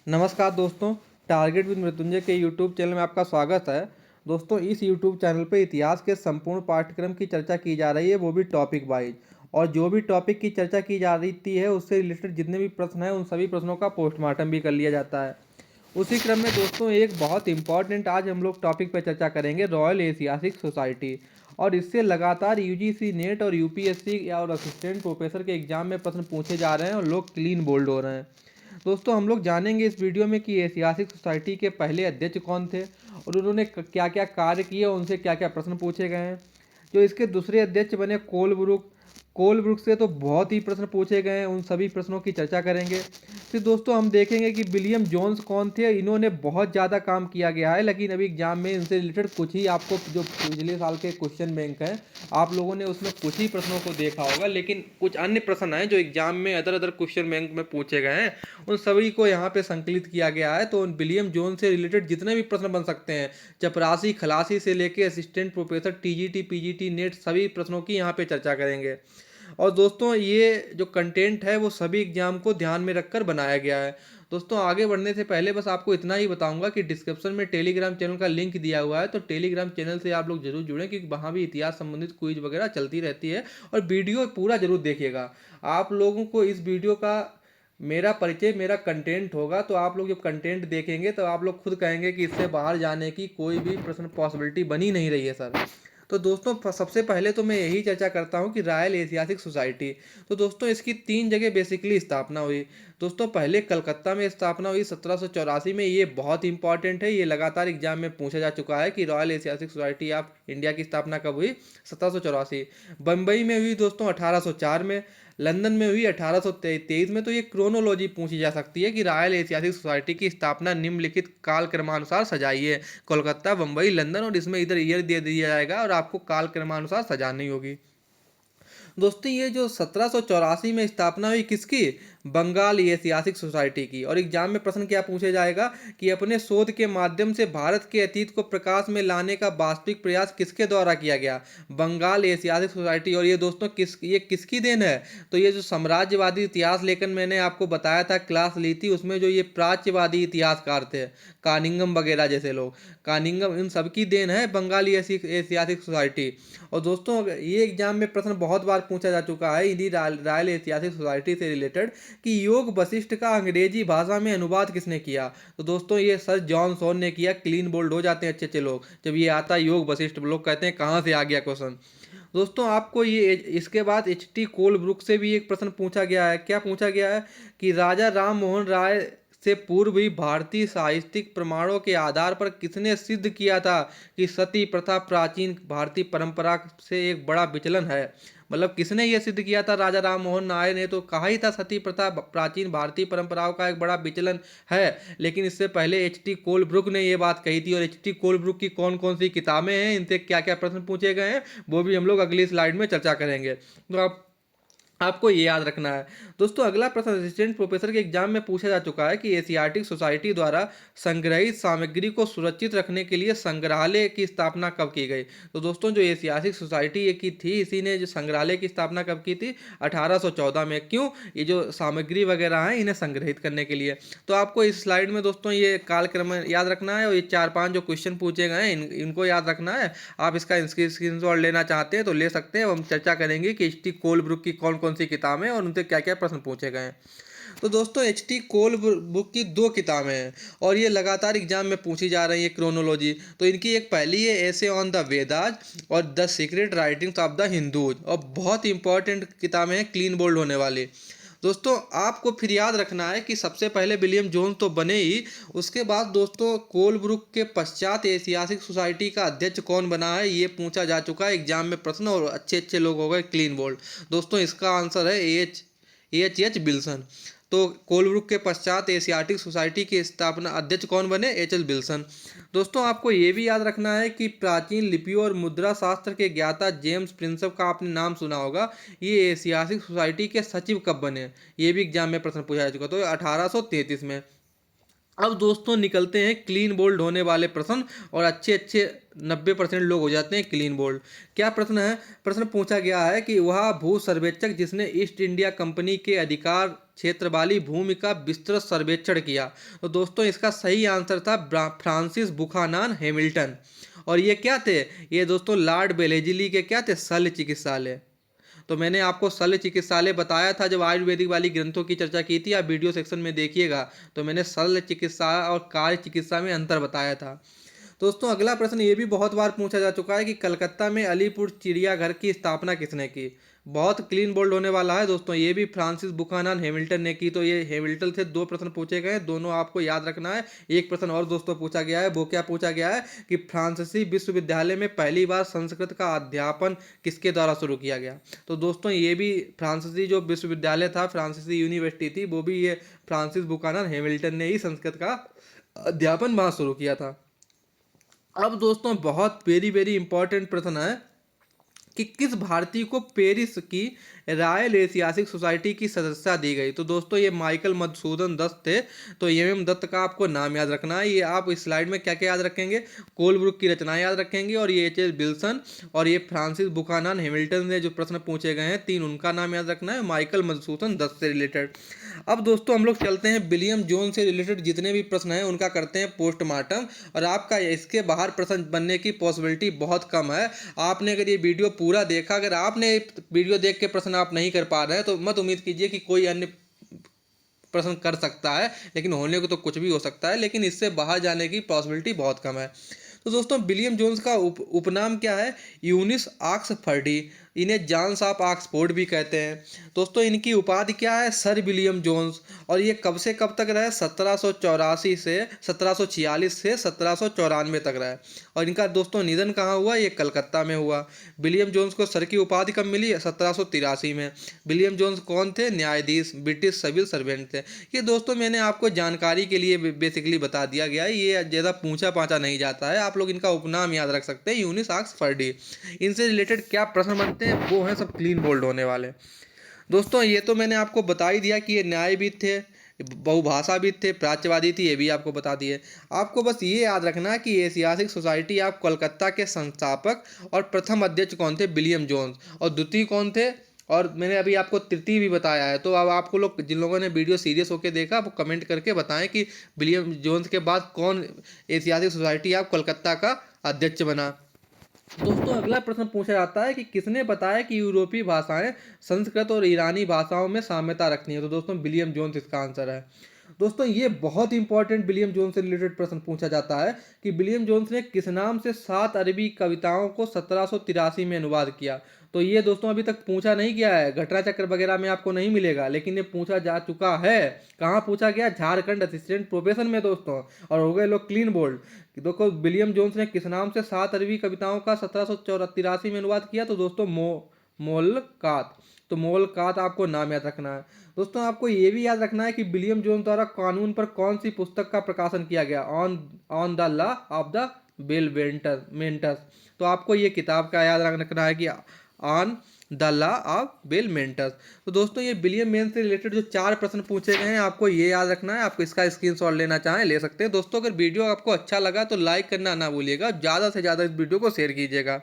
नमस्कार दोस्तों, target with Mrityunjay के यूट्यूब चैनल में आपका स्वागत है। दोस्तों, इस यूट्यूब चैनल पे इतिहास के संपूर्ण पाठ्यक्रम की चर्चा की जा रही है, वो भी टॉपिक वाइज। और जो भी टॉपिक की चर्चा की जा रही है उससे रिलेटेड जितने भी प्रश्न हैं उन सभी प्रश्नों का पोस्टमार्टम भी कर लिया जाता है। उसी क्रम में दोस्तों एक बहुत इंपॉर्टेंट आज हम लोग टॉपिक पर चर्चा करेंगे, रॉयल एशियाटिक सोसाइटी। और इससे लगातार यूजीसी नेट और यूपीएससी या और असिस्टेंट प्रोफेसर के एग्जाम में प्रश्न पूछे जा रहे हैं और लोग क्लीन बोल्ड हो रहे हैं। दोस्तों, हम लोग जानेंगे इस वीडियो में कि ऐतिहासिक सोसाइटी के पहले अध्यक्ष कौन थे और उन्होंने क्या क्या कार्य किए और उनसे क्या क्या प्रश्न पूछे गए हैं। जो इसके दूसरे अध्यक्ष बने कोलब्रुक से तो बहुत ही प्रश्न पूछे गए हैं, उन सभी प्रश्नों की चर्चा करेंगे। फिर दोस्तों हम देखेंगे कि विलियम जोन्स कौन थे। इन्होंने बहुत ज़्यादा काम किया गया है, लेकिन अभी एग्जाम में इनसे रिलेटेड कुछ ही आपको जो पिछले साल के क्वेश्चन बैंक हैं आप लोगों ने उसमें कुछ ही प्रश्नों को देखा होगा, लेकिन कुछ अन्य प्रश्न हैं जो एग्जाम में अदर अदर क्वेश्चन बैंक में पूछे गए हैं, उन सभी को यहाँ पे संकलित किया गया है। तो उन विलियम जोन से रिलेटेड जितने भी प्रश्न बन सकते हैं, चपरासी खलासी से लेके assistant professor TGT PGT net, सभी प्रश्नों की यहाँ पे चर्चा करेंगे। और दोस्तों ये जो कंटेंट है वो सभी एग्जाम को ध्यान में रखकर बनाया गया है। दोस्तों, आगे बढ़ने से पहले बस आपको इतना ही बताऊंगा कि डिस्क्रिप्शन में टेलीग्राम चैनल का लिंक दिया हुआ है, तो टेलीग्राम चैनल से आप लोग जरूर जुड़ें, क्योंकि वहाँ भी इतिहास संबंधित क्विज वगैरह चलती रहती है। और वीडियो पूरा जरूर देखिएगा। आप लोगों को इस वीडियो का मेरा परिचय, मेरा कंटेंट होगा, तो आप लोग जब कंटेंट देखेंगे तो आप लोग खुद कहेंगे कि इससे बाहर जाने की कोई भी प्रश्न पॉसिबिलिटी बनी नहीं रही है सर। तो दोस्तों सबसे पहले तो मैं यही चर्चा करता हूँ कि रॉयल एशियाटिक सोसाइटी। तो दोस्तों इसकी 3 जगह बेसिकली स्थापना हुई। दोस्तों पहले कलकत्ता में स्थापना हुई 1784 में। ये बहुत इंपॉर्टेंट है, ये लगातार एग्जाम में पूछा जा चुका है कि royal Asiatic society of India की स्थापना कब हुई। 1784। बम्बई में हुई दोस्तों 1804 में। लंदन में हुई 1823 में। तो ये क्रोनोलॉजी पूछी जा सकती है कि रॉयल एशियाटिक सोसाइटी की स्थापना निम्नलिखित काल क्रमानुसार सजाइए। कोलकाता, बम्बई, लंदन, और इसमें इधर ईयर दे दिया जाएगा और आपको काल क्रमानुसार सजानी होगी। दोस्तों ये जो 1784 में स्थापना हुई किसकी, बंगाल ऐतिहासिक सोसाइटी की। और एग्जाम में प्रश्न क्या पूछे जाएगा कि अपने शोध के माध्यम से भारत के अतीत को प्रकाश में लाने का वास्तविक प्रयास किसके द्वारा किया गया, बंगाल ऐतिहासिक सोसाइटी। और ये दोस्तों ये किसकी देन है, तो ये जो साम्राज्यवादी इतिहास लेखन मैंने आपको बताया था, क्लास ली थी, उसमें जो ये प्राच्यवादी इतिहासकार थे, कानिंगम वगैरह जैसे लोग, कानिंगम, इन सबकी देन है बंगाली ऐतिहासिक सोसाइटी। और दोस्तों ये एग्जाम में प्रश्न बहुत बार पूछा जा चुका है इन्हीं रॉयल ऐतिहासिक सोसाइटी से रिलेटेड कि योग वशिष्ठ का अंग्रेजी भाषा में अनुवाद किसने किया। तो दोस्तों ये सर जॉन सॉन ने किया। क्लीन बोल्ड हो जाते हैं अच्छे अच्छे लोग जब ये आता है योग वशिष्ठ, लोग कहते हैं कहाँ से आ गया क्वेश्चन। दोस्तों आपको ये इसके बाद एच.टी. कोलब्रुक से भी एक प्रश्न पूछा गया है। क्या पूछा गया है कि राजा राम मोहन राय से पूर्व भी भारतीय साहित्यिक प्रमाणों के आधार पर किसने सिद्ध किया था कि सती प्रथा प्राचीन भारतीय परंपरा से एक बड़ा विचलन है। मतलब किसने यह सिद्ध किया था, राजा राम मोहन राय ने तो कहा ही था सती प्रथा प्राचीन भारतीय परंपराओं का एक बड़ा विचलन है। लेकिन इससे पहले एच.टी. कोलब्रुक ने यह बात कही थी। और एच.टी. कोलब्रुक की कौन कौन सी किताबें हैं, इनसे क्या क्या प्रश्न पूछे गए हैं, वो भी हम लोग अगली स्लाइड में चर्चा करेंगे। तो आपको ये याद रखना है। दोस्तों अगला प्रश्न असिस्टेंट प्रोफेसर के एग्जाम में पूछा जा चुका है कि एशियाटिक सोसाइटी द्वारा संग्रहित सामग्री को सुरक्षित रखने के लिए संग्रहालय की स्थापना कब की गई। तो दोस्तों जो एशियाटिक सोसाइटी ये की थी, इसी ने जो संग्रहालय की स्थापना कब की थी, 1814 में। क्यों, ये जो सामग्री वगैरह है इन्हें संग्रहित करने के लिए। तो आपको इस स्लाइड में दोस्तों ये कालक्रम याद रखना है और ये 4-5 जो क्वेश्चन पूछे गए हैं इनको याद रखना है। आप इसका स्क्रीनशॉट लेना चाहते हैं तो ले सकते हैं। हम चर्चा करेंगे कि एच.टी. कोलब्रुक की कौन कौन सी किताबें और उनसे क्या क्या प्रश्न पूछे गए हैं। तो दोस्तों एच.टी. कोलब्रुक की 2 किताबें हैं और ये लगातार एग्जाम में पूछी जा रही है क्रोनोलॉजी। तो इनकी एक पहली है एसे ऑन द वेदाज और the secret writings of the Hindus, और बहुत इंपॉर्टेंट किताबें हैं, क्लीन बोल्ड होने वाली। दोस्तों आपको फिर याद रखना है कि सबसे पहले विलियम जोन्स तो बने ही, उसके बाद दोस्तों कोलब्रुक के पश्चात ऐतिहासिक सोसाइटी का अध्यक्ष कौन बना है ये पूछा जा चुका है एग्जाम में प्रश्न, और अच्छे अच्छे लोग हो गए क्लीन बोल्ड। दोस्तों इसका आंसर है एच विल्सन। तो कोलब्रुक के पश्चात एशियाटिक सोसाइटी के स्थापना अध्यक्ष कौन बने, एच विल्सन। दोस्तों आपको ये भी याद रखना है कि प्राचीन लिपियों और मुद्रा शास्त्र के ज्ञाता जेम्स प्रिंसप का आपने नाम सुना होगा। ये एशियाटिक सोसाइटी के सचिव कब बने, ये भी एग्जाम में प्रश्न पूछा जा चुका। तो 1833 में। अब दोस्तों निकलते हैं क्लीन बोल्ड होने वाले प्रश्न, और अच्छे अच्छे 90% लोग हो जाते हैं क्लीन बोल्ड। क्या प्रश्न है? प्रश्न पूछा गया है कि वह भू सर्वेक्षक जिसने ईस्ट इंडिया कंपनी के अधिकार क्षेत्र वाली भूमि का विस्तृत सर्वेक्षण किया। तो दोस्तों इसका सही आंसर था फ्रांसिस बुखानान हैमिल्टन। और ये क्या थे? ये दोस्तों लॉर्ड वेलेस्ली के क्या थे? शल्य चिकित्सालय। तो मैंने आपको शल्य चिकित्सालय बताया था जब आयुर्वेदिक वाली ग्रंथों की चर्चा की थी, आप वीडियो सेक्शन में देखिएगा। तो मैंने शल्य चिकित्सा और कार्य चिकित्सा में अंतर बताया था। दोस्तों अगला प्रश्न ये भी बहुत बार पूछा जा चुका है कि कलकत्ता में अलीपुर चिड़ियाघर की स्थापना किसने की। बहुत क्लीन बोल्ड होने वाला है दोस्तों, ये भी फ्रांसिस बुखानान हैमिल्टन ने की। तो ये हैमिल्टन से दो प्रश्न पूछे गए हैं, दोनों आपको याद रखना है। एक प्रश्न और दोस्तों पूछा गया है, वो क्या पूछा गया है कि फ्रांसीसी विश्वविद्यालय में पहली बार संस्कृत का अध्यापन किसके द्वारा शुरू किया गया। तो दोस्तों ये भी फ्रांसीसी जो विश्वविद्यालय था, फ्रांसीसी यूनिवर्सिटी थी, वो भी ये फ्रांसिस बुखानान हैमिल्टन ने ही संस्कृत का अध्यापन वहाँ शुरू किया था। अब दोस्तों बहुत वेरी वेरी इंपॉर्टेंट प्रश्न है कि किस भारतीय को पेरिस की रॉयल एशियाटिक सोसाइटी की सदस्यता दी गई। तो दोस्तों ये माइकल मधुसूदन दत्त थे। तो एम दत्त का आपको नाम याद रखना है। ये आप इस स्लाइड में क्या क्या याद रखेंगे? कोलब्रुक की रचनाएं याद रखेंगे, और ये एच विल्सन और ये फ्रांसिस बुखानान हैमिल्टन से जो प्रश्न पूछे गए हैं तीन, उनका नाम याद रखना है, माइकल मधुसूदन दत्त से रिलेटेड। अब दोस्तों हम लोग चलते हैं विलियम जोन से रिलेटेड जितने भी प्रश्न हैं उनका करते हैं पोस्टमार्टम। और आपका इसके बाहर प्रश्न बनने की पॉसिबिलिटी बहुत कम है। आपने अगर ये वीडियो पूरा देखा, अगर आपने वीडियो देख के प्रश्न आप नहीं कर पा रहे हैं तो मत उम्मीद कीजिए कि कोई अन्य प्रश्न कर सकता है, लेकिन होने को तो कुछ भी हो सकता है, लेकिन इससे बाहर जाने की पॉसिबिलिटी बहुत कम है। तो दोस्तों विलियम जोन्स का उपनाम क्या है? यूनिस ऑक्सफर्डी। इन्हें जॉन्स ऑफ ऑक्सफोर्ड भी कहते हैं। दोस्तों इनकी उपाधि क्या है? Sir William Jones. और ये कब से कब तक रहे? 1784 से 1746 से 1794 तक रहे। और इनका दोस्तों निधन कहाँ हुआ? ये कलकत्ता में हुआ। विलियम जोन्स को सर की उपाधि कब मिली? 1783 में। विलियम जोन्स कौन थे? न्यायाधीश, ब्रिटिश सिविल सर्वेंट थे। ये दोस्तों मैंने आपको जानकारी के लिए बेसिकली बता दिया गया है, ये ज़्यादा पूछा पाछा नहीं जाता है। आप लोग इनका उपनाम याद रख सकते हैं, यूनिस ऑक्सफर्डी। इनसे रिलेटेड क्या प्रश्न बनते हैं वो हैं सब क्लीन बोल्ड होने वाले। दोस्तों ये तो मैंने आपको बता ही दिया कि ये न्यायविद थे, बहुभाषाविद थे, प्राच्यवादी थी, ये भी आपको बता दिए। आपको बस ये याद रखना है कि एशियाटिक सोसाइटी आप कोलकाता के संस्थापक और प्रथम अध्यक्ष कौन थे? William Jones. और द्वितीय कौन थे? और मैंने अभी आपको तृतीय भी बताया है। तो अब आपको लोग जिन लोगों ने वीडियो सीरियस होकर देखा वो कमेंट करके बताएं कि विलियम जोन्स के बाद कौन एशियाटिक सोसाइटी आप कोलकाता का अध्यक्ष बना। दोस्तों अगला प्रश्न पूछा जाता है कि किसने बताया कि यूरोपीय भाषाएं संस्कृत और ईरानी भाषाओं में साम्यता रखती हैं। तो दोस्तों विलियम जोन्स इसका आंसर है। दोस्तों ये बहुत इंपॉर्टेंट विलियम जोन्स से रिलेटेड प्रश्न पूछा जाता है कि विलियम जोन्स ने किस नाम से 7 अरबी कविताओं को 1783 में अनुवाद किया। तो ये दोस्तों अभी तक पूछा नहीं गया है, घटना चक्र वगैरह में आपको नहीं मिलेगा, लेकिन ये पूछा जा चुका है। कहाँ पूछा गया? झारखंड असिस्टेंट प्रोफेसर में दोस्तों। और हो गए लोग क्लीन बोल्ड। देखो विलियम जोन्स ने किस नाम से 7 अरबी कविताओं का 1783 में अनुवाद किया। तो दोस्तों मोलकात। तो मोलकात आपको नाम याद रखना है। दोस्तों आपको ये भी याद रखना है कि विलियम जोन्स द्वारा कानून पर कौन सी पुस्तक का प्रकाशन किया गया? On on the law of the बेल मेंटस। तो आपको ये किताब का याद रखना है कि ऑन द लॉ ऑफ बेल मेंटस। तो दोस्तों ये विलियम मेन से रिलेटेड जो 4 प्रश्न पूछे गए हैं आपको ये याद रखना है। आपको इसका स्क्रीनशॉट लेना चाहें ले सकते हैं। दोस्तों अगर वीडियो आपको अच्छा लगा तो लाइक करना ना भूलिएगा, ज़्यादा से ज़्यादा इस वीडियो को शेयर कीजिएगा।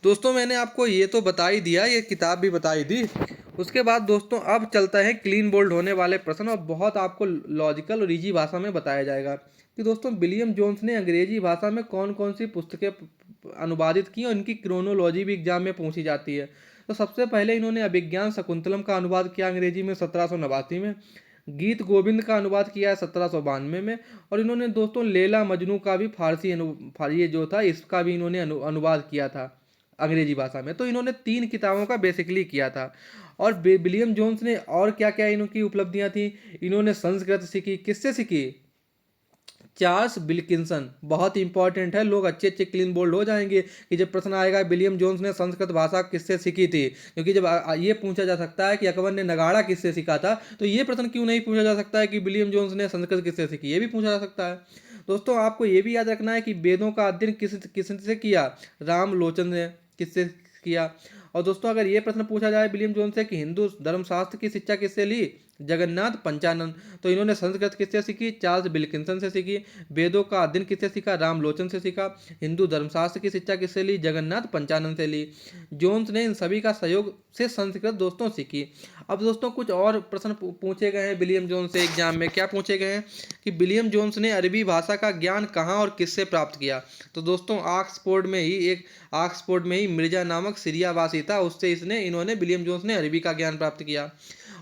दोस्तों मैंने आपको ये तो बता ही दिया, ये किताब भी बता ही दी। उसके बाद दोस्तों अब चलता है क्लीन बोल्ड होने वाले प्रश्न, और बहुत आपको लॉजिकल और इजी भाषा में बताया जाएगा कि दोस्तों विलियम जोन्स ने अंग्रेजी भाषा में कौन कौन सी पुस्तकें अनुवादित की और इनकी क्रोनोलॉजी भी एग्जाम में पूछी जाती है। तो सबसे पहले इन्होंने अभिज्ञान शकुंतलम का अनुवाद किया अंग्रेजी में 1789 में। गीत गोविंद का अनुवाद किया है 1792 में। और इन्होंने दोस्तों लैला मजनू का भी फारसी ये जो था इसका भी इन्होंने अनुवाद किया था अंग्रेजी भाषा में। तो इन्होंने 3 किताबों का बेसिकली किया था। और विलियम जोन्स ने और क्या क्या इनकी उपलब्धियां थी? इन्होंने संस्कृत सीखी। किससे सीखी? Charles Wilkinson. बहुत इंपॉर्टेंट है, लोग अच्छे अच्छे क्लीन बोल्ड हो जाएंगे कि जब प्रश्न आएगा विलियम जोन्स ने संस्कृत भाषा किससे सीखी थी। क्योंकि जब ये पूछा जा सकता है कि अकबर ने नगाड़ा किससे सीखा था, तो ये प्रश्न क्यों नहीं पूछा जा सकता है कि विलियम जोन्स ने संस्कृत किससे सीखी, ये भी पूछा जा सकता है। दोस्तों आपको ये भी याद रखना है कि वेदों का अध्ययन किससे किया? राम लोचन ने। किससे किया? और दोस्तों अगर ये प्रश्न पूछा जाए विलियम जोन्स से कि हिंदू धर्मशास्त्र की शिक्षा किससे ली, जगन्नाथ पंचानन। तो इन्होंने संस्कृत किससे सीखी, चार्ल्स विल्किंसन से सीखी। वेदों का अध्ययन किससे सीखा, रामलोचन से सीखा। हिंदू धर्मशास्त्र की शिक्षा किससे ली, जगन्नाथ पंचानन से ली। जोन्स ने इन सभी का सहयोग से संस्कृत दोस्तों सीखी। अब दोस्तों कुछ और प्रश्न पूछे गए हैं विलियम जोन्स से एग्जाम में। क्या पूछे गए हैं कि विलियम जोन्स ने अरबी भाषा का ज्ञान कहाँ और किससे प्राप्त किया। तो दोस्तों ऑक्सफोर्ड में ही मिर्जा नामक सीरियावासी था, उससे इन्होंने विलियम जोन्स ने अरबी का ज्ञान प्राप्त किया।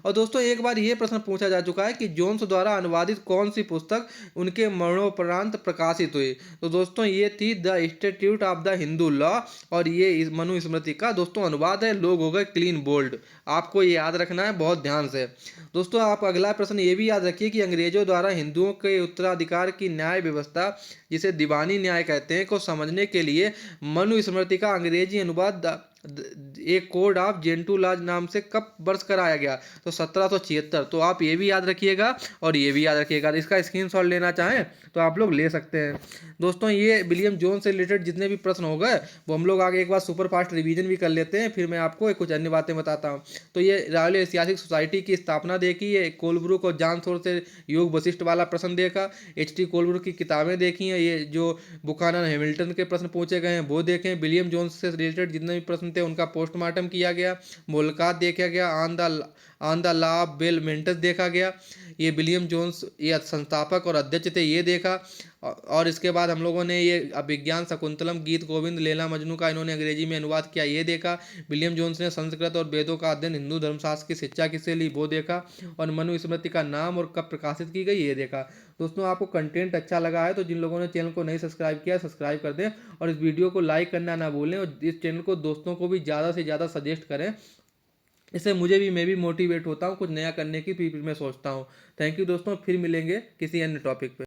और दोस्तों एक बार ये प्रश्न पूछा जा चुका है कि जोन्स द्वारा अनुवादित कौन सी पुस्तक उनके मरणोपरांत प्रकाशित हुई। तो दोस्तों ये थी the institute of the Hindu law, और ये मनुस्मृति का दोस्तों अनुवाद है। लोग हो गए क्लीन बोल्ड। आपको ये याद रखना है बहुत ध्यान से। दोस्तों आप अगला प्रश्न ये भी याद रखिए कि अंग्रेजों द्वारा हिंदुओं के उत्तराधिकार की न्याय व्यवस्था, जिसे दीवानी न्याय कहते हैं, को समझने के लिए मनुस्मृति का अंग्रेजी अनुवाद एक कोड ऑफ जेंटू लॉज नाम से कब वर्ष कराया गया। तो 1776। तो आप ये भी याद रखिएगा और ये भी याद रखिएगा। इसका स्क्रीनशॉट लेना चाहें तो आप लोग ले सकते हैं। दोस्तों ये विलियम जोन्स से रिलेटेड जितने भी प्रश्न हो गए वो हम लोग आगे एक बार सुपर फास्ट रिवीजन भी कर लेते हैं, फिर मैं आपको कुछ अन्य बातें बताता हूँ। तो ये रॉयल ऐतिहासिक सोसाइटी की स्थापना देखी है, कोलब्रुक और जॉनसन से योग वशिष्ठ वाला प्रश्न देखा, एच टी कोलब्रुक की किताबें देखी हैं, ये जो बुखानन हैमिल्टन के प्रश्न पूछे गए हैं वो देखें, विलियम जोन्स से रिलेटेड जितने भी प्रश्न थे उनका पोस्टमार्टम किया गया, मुलाकात देखा गया, ऑन द लॉ ऑफ बेल मेंटेस देखा गया, ये विलियम जोन्स ये संस्थापक और अध्यक्ष थे ये देखा। और इसके बाद हम लोगों ने ये अभिज्ञान शकुंतलम, गीत गोविंद, लैला मजनू का इन्होंने अंग्रेजी में अनुवाद किया ये देखा। विलियम जोन्स ने संस्कृत और वेदों का अध्ययन, हिंदू धर्मशास्त्र की शिक्षा किससे ली वो देखा। और मनुस्मृति का नाम और कब प्रकाशित की गई ये देखा। दोस्तों आपको कंटेंट अच्छा लगा है तो जिन लोगों ने चैनल को नहीं सब्सक्राइब किया सब्सक्राइब कर दें, और इस वीडियो को लाइक करना ना भूलें, और इस चैनल को दोस्तों को भी ज़्यादा से ज़्यादा सजेस्ट करें। इससे मैं भी मोटिवेट होता हूँ कुछ नया करने की, फिर मैं सोचता हूँ। थैंक यू दोस्तों, फिर मिलेंगे किसी अन्य टॉपिक पे।